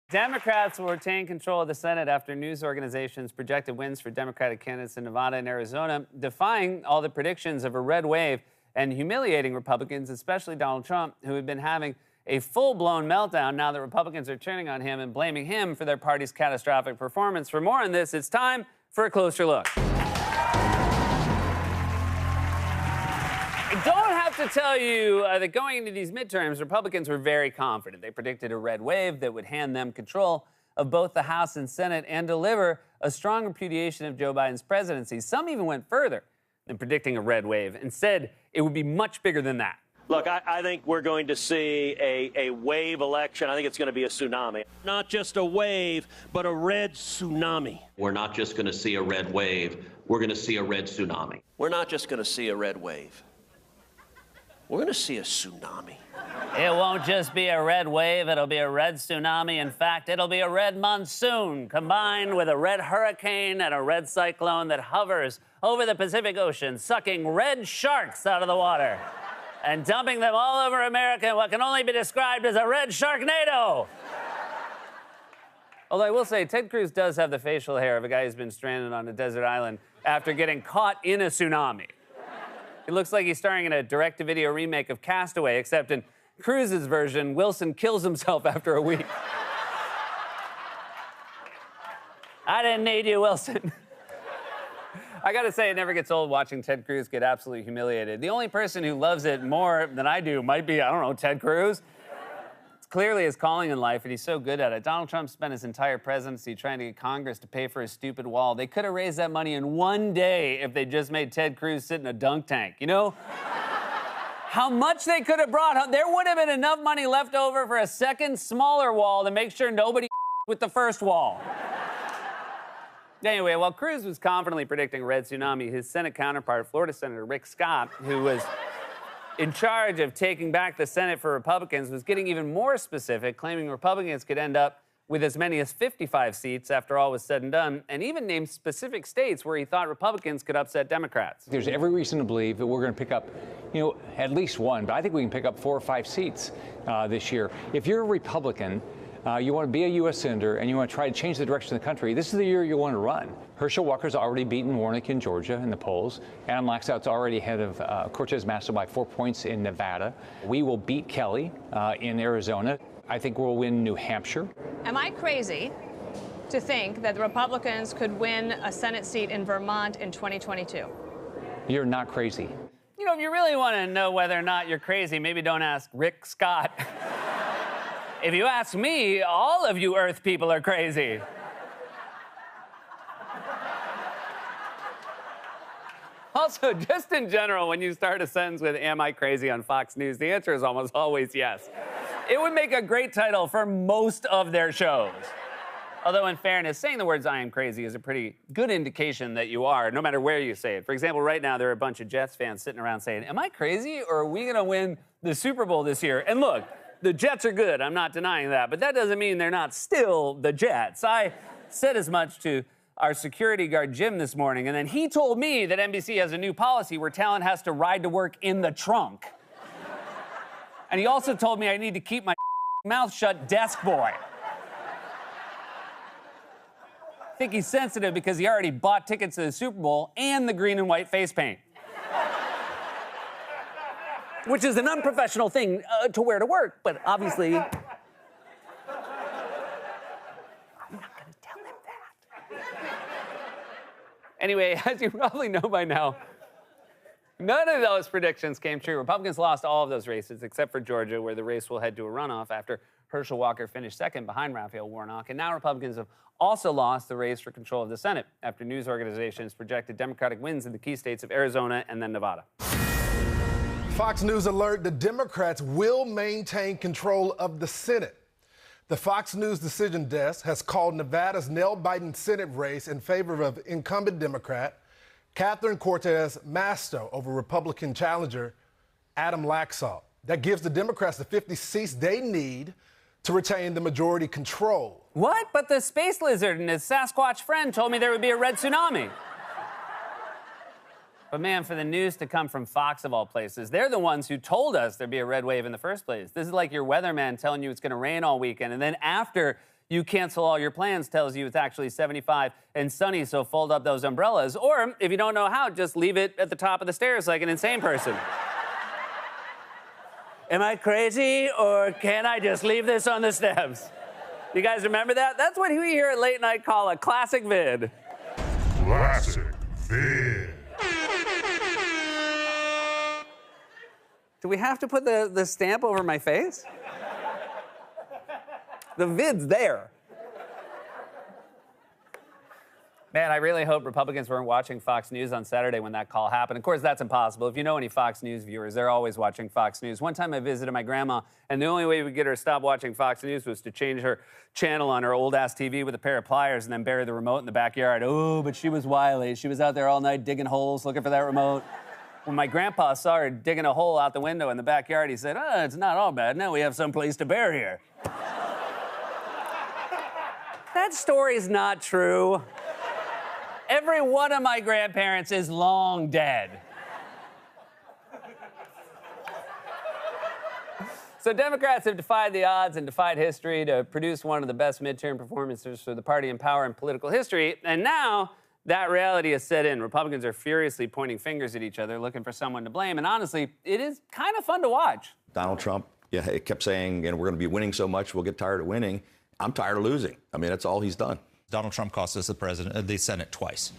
Democrats will retain control of the Senate after news organizations projected wins for Democratic candidates in Nevada and Arizona, defying all the predictions of a red wave and humiliating Republicans, especially Donald Trump, who had been having a full-blown meltdown now that Republicans are turning on him and blaming him for their party's catastrophic performance. For more on this, it's time for a closer look. I don't have to tell you that going into these midterms, Republicans were very confident. They predicted a red wave that would hand them control of both the House and Senate and deliver a strong repudiation of Joe Biden's presidency. Some even went further than predicting a red wave and said it would be much bigger than that. Look, I think we're going to see a wave election. I think it's going to be a tsunami. Not just a wave, but a red tsunami. We're not just going to see a red wave. We're going to see a red tsunami. We're not just going to see a red wave. We're going to see a tsunami. It won't just be a red wave, it'll be a red tsunami. In fact, it'll be a red monsoon combined with a red hurricane and a red cyclone that hovers over the Pacific Ocean, sucking red sharks out of the water and dumping them all over America in what can only be described as a red sharknado. Although I will say, Ted Cruz does have the facial hair of a guy who's been stranded on a desert island after getting caught in a tsunami. It looks like he's starring in a direct-to-video remake of Castaway, except in Cruz's version, Wilson kills himself after a week. I didn't need you, Wilson. I gotta say, it never gets old watching Ted Cruz get absolutely humiliated. The only person who loves it more than I do might be, I don't know, Ted Cruz. It's clearly his calling in life, and he's so good at it. Donald Trump spent his entire presidency trying to get Congress to pay for his stupid wall. They could have raised that money in one day if they just made Ted Cruz sit in a dunk tank, you know? How much they could have brought, there would have been enough money left over for a second, smaller wall to make sure nobody with the first wall. Anyway, while Cruz was confidently predicting a red tsunami, his Senate counterpart, Florida Senator Rick Scott, who was in charge of taking back the Senate for Republicans, was getting even more specific, claiming Republicans could end up with as many as 55 seats after all was said and done, and even named specific states where he thought Republicans could upset Democrats. There's every reason to believe that we're going to pick up, at least one, but I think we can pick up 4 or 5 seats this year. If you're a Republican, you want to be a U.S. senator, and you want to try to change the direction of the country, this is the year you want to run. Herschel Walker's already beaten Warnock in Georgia in the polls. Adam Laxalt's already ahead of Cortez Masto by 4 points in Nevada. We will beat Kelly in Arizona. I think we'll win New Hampshire. Am I crazy to think that the Republicans could win a Senate seat in Vermont in 2022? You're not crazy. You know, if you really want to know whether or not you're crazy, maybe don't ask Rick Scott. If you ask me, all of you Earth people are crazy. Also, just in general, when you start a sentence with, "Am I crazy?" on Fox News, the answer is almost always yes. It would make a great title for most of their shows. Although, in fairness, saying the words "I am crazy" is a pretty good indication that you are, no matter where you say it. For example, right now, there are a bunch of Jets fans sitting around saying, "Am I crazy, or are we going to win the Super Bowl this year?" And look, the Jets are good. I'm not denying that. But that doesn't mean they're not still the Jets. I said as much to our security guard, Jim, this morning, and then he told me that NBC has a new policy where talent has to ride to work in the trunk. And he also told me I need to keep my mouth shut, desk boy. I think he's sensitive because he already bought tickets to the Super Bowl and the green and white face paint. Which is an unprofessional thing to wear to work, but obviously... I'm not going to tell him that. Anyway, as you probably know by now, none of those predictions came true. Republicans lost all of those races, except for Georgia, where the race will head to a runoff after Herschel Walker finished second behind Raphael Warnock. And now Republicans have also lost the race for control of the Senate after news organizations projected Democratic wins in the key states of Arizona and then Nevada. Fox News alert: the Democrats will maintain control of the Senate. The Fox News decision desk has called Nevada's nail-biting Senate race in favor of incumbent Democrat Catherine Cortez Masto over Republican challenger Adam Laxalt. That gives the Democrats the 50 seats they need to retain the majority control. What? But the space lizard and his Sasquatch friend told me there would be a red tsunami. But man, for the news to come from Fox of all places, they're the ones who told us there'd be a red wave in the first place. This is like your weatherman telling you it's going to rain all weekend, and then after you cancel all your plans tells you it's actually 75 and sunny, so fold up those umbrellas. Or if you don't know how, just leave it at the top of the stairs like an insane person. Am I crazy, or can I just leave this on the steps? You guys remember that? That's what we here at Late Night call a classic vid. Classic vid. Do we have to put the stamp over my face? The vid's there. Man, I really hope Republicans weren't watching Fox News on Saturday when that call happened. Of course, that's impossible. If you know any Fox News viewers, they're always watching Fox News. One time I visited my grandma, and the only way we could get her to stop watching Fox News was to change her channel on her old-ass TV with a pair of pliers and then bury the remote in the backyard. Oh, but she was wily. She was out there all night digging holes, looking for that remote. When my grandpa saw her digging a hole out the window in the backyard, he said, "Oh, it's not all bad. Now we have some place to bury her." That story's not true. Every one of my grandparents is long dead. So Democrats have defied the odds and defied history to produce one of the best midterm performances for the party in power in political history. And now that reality has set in. Republicans are furiously pointing fingers at each other, looking for someone to blame. And honestly, it is kind of fun to watch. Donald Trump, it kept saying, we're going to be winning so much, we'll get tired of winning. I'm tired of losing. I mean, that's all he's done. Donald Trump cost us the Senate twice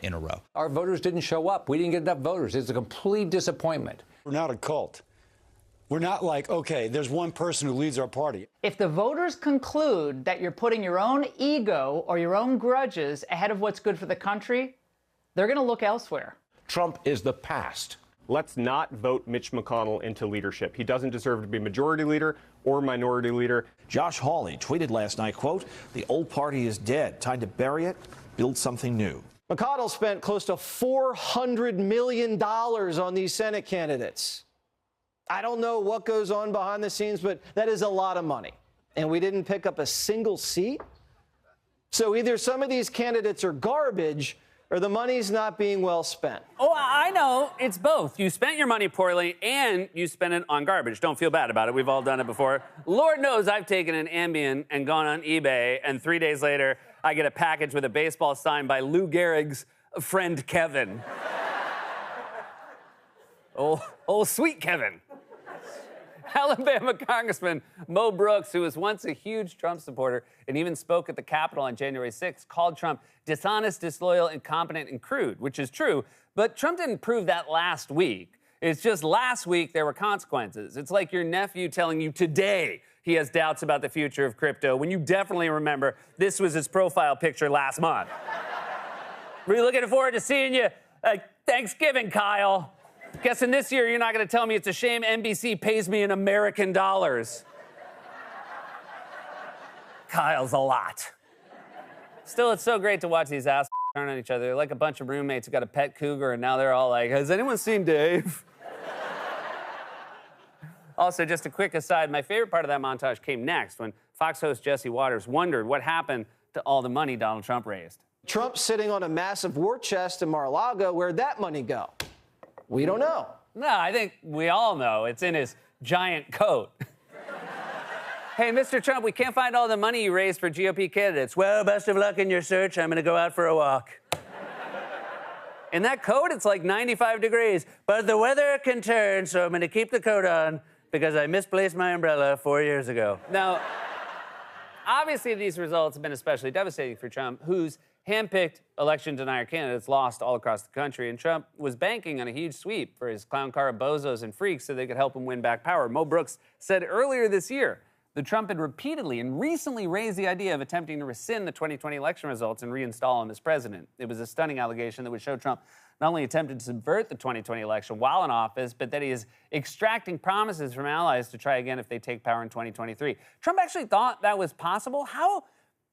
in a row. Our voters didn't show up. We didn't get enough voters. It's a complete disappointment. We're not a cult. We're not like, okay, there's one person who leads our party. If the voters conclude that you're putting your own ego or your own grudges ahead of what's good for the country, they're going to look elsewhere. Trump is the past. Let's not vote Mitch McConnell into leadership. He doesn't deserve to be majority leader or minority leader. Josh Hawley tweeted last night, quote, "The old party is dead. Time to bury it, build something new." McConnell spent close to $400 million on these Senate candidates. I don't know what goes on behind the scenes, but that is a lot of money. And we didn't pick up a single seat. So either some of these candidates are garbage or the money's not being well spent. Oh, I know. It's both. You spent your money poorly and you spent it on garbage. Don't feel bad about it. We've all done it before. Lord knows I've taken an Ambien and gone on eBay, and 3 days later, I get a package with a baseball signed by Lou Gehrig's friend Kevin. Oh, sweet Kevin. Alabama Congressman Mo Brooks, who was once a huge Trump supporter and even spoke at the Capitol on January 6th, called Trump dishonest, disloyal, incompetent, and crude, which is true. But Trump didn't prove that last week. It's just last week there were consequences. It's like your nephew telling you today he has doubts about the future of crypto when you definitely remember this was his profile picture last month. Really looking forward to seeing you at Thanksgiving, Kyle. Guessing this year you're not going to tell me it's a shame NBC pays me in American dollars. Kyle's a lot. Still, it's so great to watch these assholes turn on each other. They're like a bunch of roommates who got a pet cougar, and now they're all like, has anyone seen Dave? Also, just a quick aside, my favorite part of that montage came next when Fox host Jesse Waters wondered what happened to all the money Donald Trump raised. Trump's sitting on a massive war chest in Mar-a-Lago. Where'd that money go? We don't know. No, I think we all know. It's in his giant coat. Hey, Mr. Trump, we can't find all the money you raised for GOP candidates. Well, best of luck in your search. I'm going to go out for a walk. In that coat, it's like 95 degrees. But the weather can turn, so I'm going to keep the coat on because I misplaced my umbrella 4 years ago. Now, obviously, these results have been especially devastating for Trump, whose handpicked election denier candidates lost all across the country, and Trump was banking on a huge sweep for his clown car of bozos and freaks so they could help him win back power. Mo Brooks said earlier this year that Trump had repeatedly and recently raised the idea of attempting to rescind the 2020 election results and reinstall him as president. It was a stunning allegation that would show Trump not only attempted to subvert the 2020 election while in office, but that he is extracting promises from allies to try again if they take power in 2023. Trump actually thought that was possible. How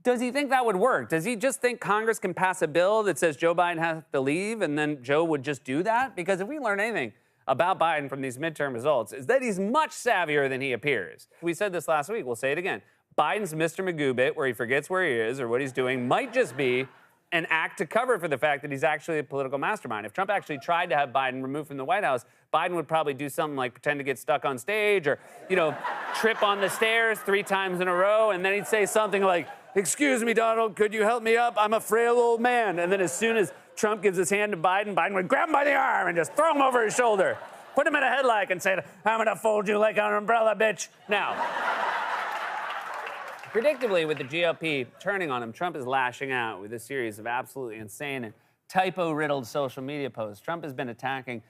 does he think that would work? Does he just think Congress can pass a bill that says Joe Biden has to leave and then Joe would just do that? Because if we learn anything about Biden from these midterm results, is that he's much savvier than he appears. We said this last week, we'll say it again. Biden's Mr. Magoo bit, where he forgets where he is or what he's doing, might just be an act to cover for the fact that he's actually a political mastermind. If Trump actually tried to have Biden removed from the White House, Biden would probably do something like pretend to get stuck on stage or, trip on the stairs 3 times in a row, and then he'd say something like, "Excuse me, Donald, could you help me up? I'm a frail old man." And then as soon as Trump gives his hand to Biden, Biden would grab him by the arm and just throw him over his shoulder, put him in a headlock and say, "I'm gonna fold you like an umbrella, bitch." Now, predictably, with the GOP turning on him, Trump is lashing out with a series of absolutely insane and typo-riddled social media posts. Trump has been attacking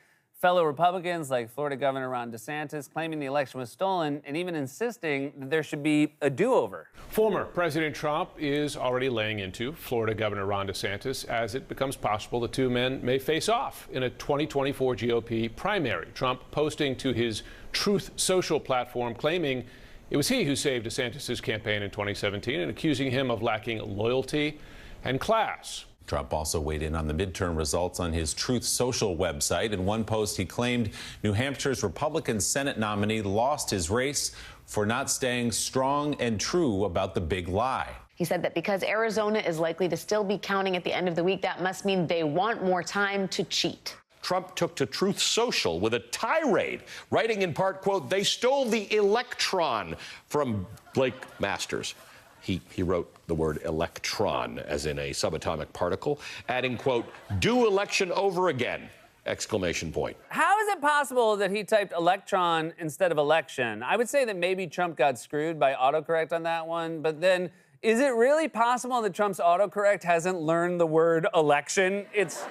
fellow Republicans like Florida Governor Ron DeSantis, claiming the election was stolen and even insisting that there should be a do-over. Former President Trump is already laying into Florida Governor Ron DeSantis as it becomes possible the two men may face off in a 2024 GOP primary. Trump posting to his Truth Social platform claiming it was he who saved DeSantis' campaign in 2017 and accusing him of lacking loyalty and class. Trump also weighed in on the midterm results on his Truth Social website. In one post, he claimed New Hampshire's Republican Senate nominee lost his race for not staying strong and true about the big lie. He said that because Arizona is likely to still be counting at the end of the week, that must mean they want more time to cheat. Trump took to Truth Social with a tirade, writing in part, quote, "They stole the electron from Blake Masters." He wrote the word electron as in a subatomic particle, adding, quote, "Do election over again," exclamation point. How is it possible that he typed electron instead of election? I would say that maybe Trump got screwed by autocorrect on that one, but then is it really possible that Trump's autocorrect hasn't learned the word election? It's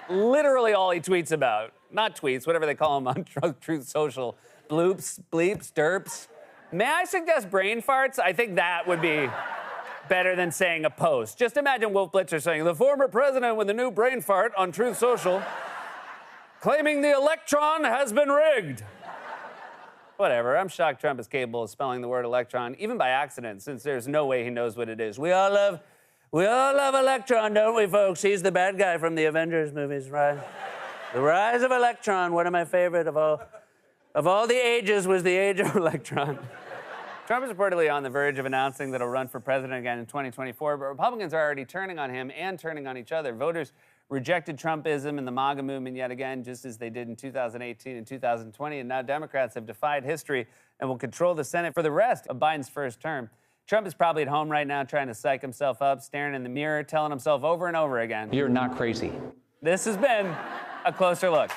literally all he tweets about. Not tweets, whatever they call them on Truth Social. Bloops, bleeps, derps. May I suggest brain farts? I think that would be better than saying a post. Just imagine Wolf Blitzer saying, "The former president with a new brain fart on Truth Social, claiming the electron has been rigged." Whatever, I'm shocked Trump is capable of spelling the word electron, even by accident, since there's no way he knows what it is. We all love Electron, don't we, folks? He's the bad guy from the Avengers movies, right? The Rise of Electron, one of my favorite of all the ages was the age of Electron. Trump is reportedly on the verge of announcing that he'll run for president again in 2024, but Republicans are already turning on him and turning on each other. Voters rejected Trumpism and the MAGA movement yet again, just as they did in 2018 and 2020, and now Democrats have defied history and will control the Senate for the rest of Biden's first term. Trump is probably at home right now trying to psych himself up, staring in the mirror, telling himself over and over again, "You're not crazy." This has been A Closer Look.